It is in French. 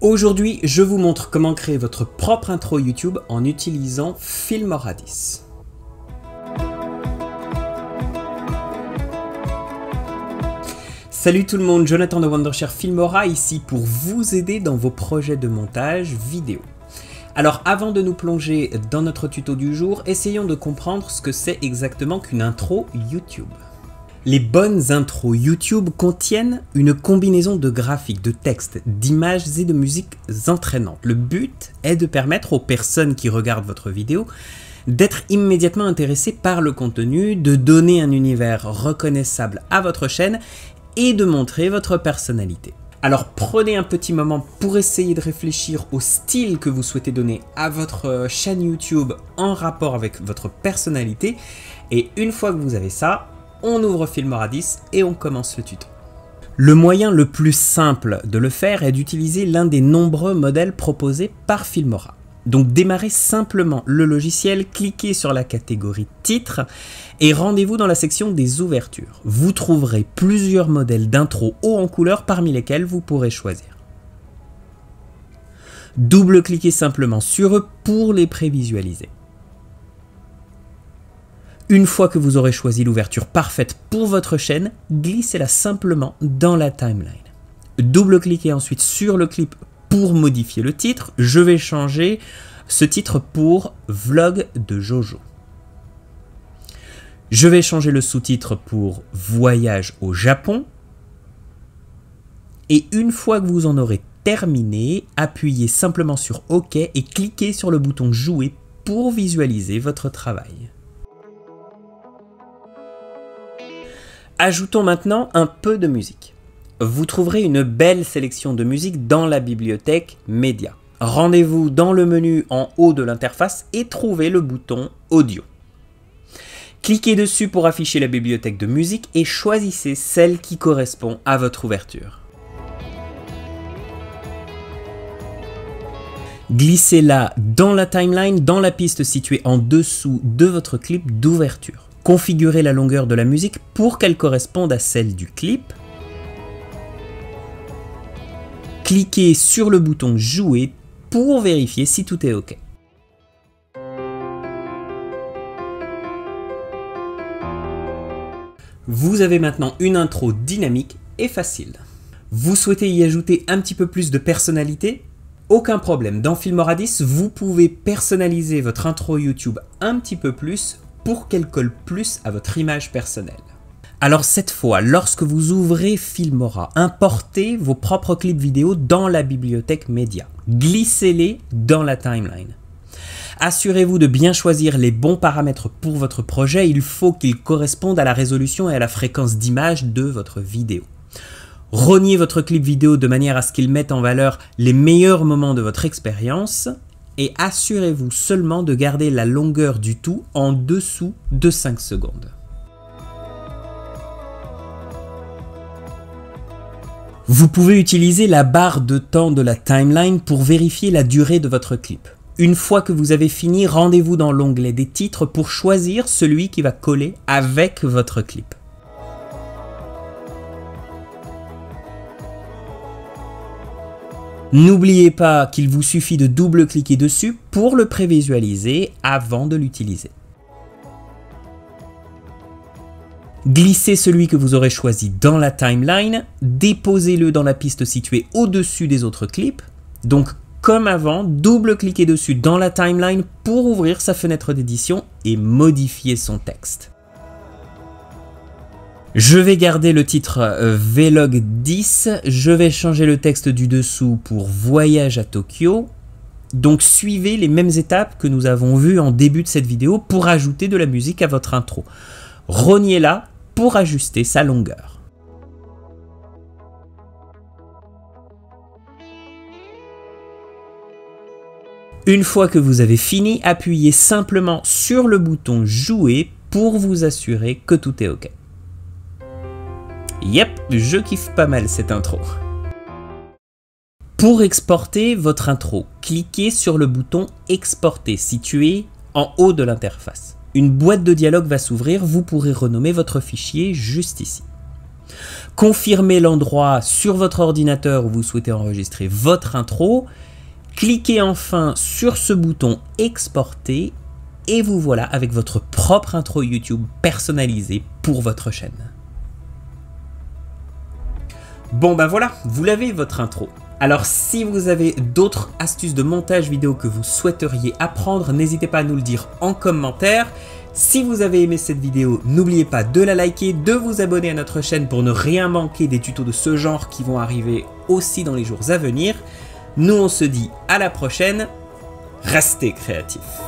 Aujourd'hui, je vous montre comment créer votre propre intro YouTube en utilisant Filmora 10. Salut tout le monde, Jonathan de Wondershare Filmora ici pour vous aider dans vos projets de montage vidéo. Alors avant de nous plonger dans notre tuto du jour, essayons de comprendre ce que c'est exactement qu'une intro YouTube. Les bonnes intros YouTube contiennent une combinaison de graphiques, de textes, d'images et de musiques entraînantes. Le but est de permettre aux personnes qui regardent votre vidéo d'être immédiatement intéressées par le contenu, de donner un univers reconnaissable à votre chaîne et de montrer votre personnalité. Alors prenez un petit moment pour essayer de réfléchir au style que vous souhaitez donner à votre chaîne YouTube en rapport avec votre personnalité et une fois que vous avez ça, on ouvre Filmora 10 et on commence le tuto. Le moyen le plus simple de le faire est d'utiliser l'un des nombreux modèles proposés par Filmora. Donc démarrez simplement le logiciel, cliquez sur la catégorie titre et rendez-vous dans la section des ouvertures. Vous trouverez plusieurs modèles d'intro haut en couleur parmi lesquels vous pourrez choisir. Double-cliquez simplement sur eux pour les prévisualiser. Une fois que vous aurez choisi l'ouverture parfaite pour votre chaîne, glissez-la simplement dans la timeline. Double-cliquez ensuite sur le clip pour modifier le titre. Je vais changer ce titre pour Vlog de Jojo. Je vais changer le sous-titre pour Voyage au Japon. Et une fois que vous en aurez terminé, appuyez simplement sur OK et cliquez sur le bouton Jouer pour visualiser votre travail. Ajoutons maintenant un peu de musique. Vous trouverez une belle sélection de musique dans la bibliothèque Média. Rendez-vous dans le menu en haut de l'interface et trouvez le bouton Audio. Cliquez dessus pour afficher la bibliothèque de musique et choisissez celle qui correspond à votre ouverture. Glissez-la dans la timeline, dans la piste située en dessous de votre clip d'ouverture. Configurez la longueur de la musique pour qu'elle corresponde à celle du clip. Cliquez sur le bouton Jouer pour vérifier si tout est OK. Vous avez maintenant une intro dynamique et facile. Vous souhaitez y ajouter un petit peu plus de personnalité? Aucun problème, dans Filmora 10, vous pouvez personnaliser votre intro YouTube un petit peu plus pour qu'elle colle plus à votre image personnelle. Alors cette fois, lorsque vous ouvrez Filmora, importez vos propres clips vidéo dans la bibliothèque Média. Glissez-les dans la timeline. Assurez-vous de bien choisir les bons paramètres pour votre projet. Il faut qu'ils correspondent à la résolution et à la fréquence d'image de votre vidéo. Rognez votre clip vidéo de manière à ce qu'il mette en valeur les meilleurs moments de votre expérience. Et assurez-vous seulement de garder la longueur du tout en dessous de 5 secondes. Vous pouvez utiliser la barre de temps de la timeline pour vérifier la durée de votre clip. Une fois que vous avez fini, rendez-vous dans l'onglet des titres pour choisir celui qui va coller avec votre clip. N'oubliez pas qu'il vous suffit de double-cliquer dessus pour le prévisualiser avant de l'utiliser. Glissez celui que vous aurez choisi dans la timeline, déposez-le dans la piste située au-dessus des autres clips. Donc, comme avant, double-cliquez dessus dans la timeline pour ouvrir sa fenêtre d'édition et modifier son texte. Je vais garder le titre Vlog 10, je vais changer le texte du dessous pour Voyage à Tokyo. Donc suivez les mêmes étapes que nous avons vues en début de cette vidéo pour ajouter de la musique à votre intro. Rognez-la pour ajuster sa longueur. Une fois que vous avez fini, appuyez simplement sur le bouton Jouer pour vous assurer que tout est OK. Yep, je kiffe pas mal cette intro. Pour exporter votre intro, cliquez sur le bouton Exporter situé en haut de l'interface. Une boîte de dialogue va s'ouvrir, vous pourrez renommer votre fichier juste ici. confirmez l'endroit sur votre ordinateur où vous souhaitez enregistrer votre intro, cliquez enfin sur ce bouton exporter et vous voilà avec votre propre intro YouTube personnalisée pour votre chaîne. Bon ben voilà, vous l'avez votre intro. Alors si vous avez d'autres astuces de montage vidéo que vous souhaiteriez apprendre, n'hésitez pas à nous le dire en commentaire. Si vous avez aimé cette vidéo, n'oubliez pas de la liker, de vous abonner à notre chaîne pour ne rien manquer des tutos de ce genre qui vont arriver aussi dans les jours à venir. Nous on se dit à la prochaine, restez créatifs.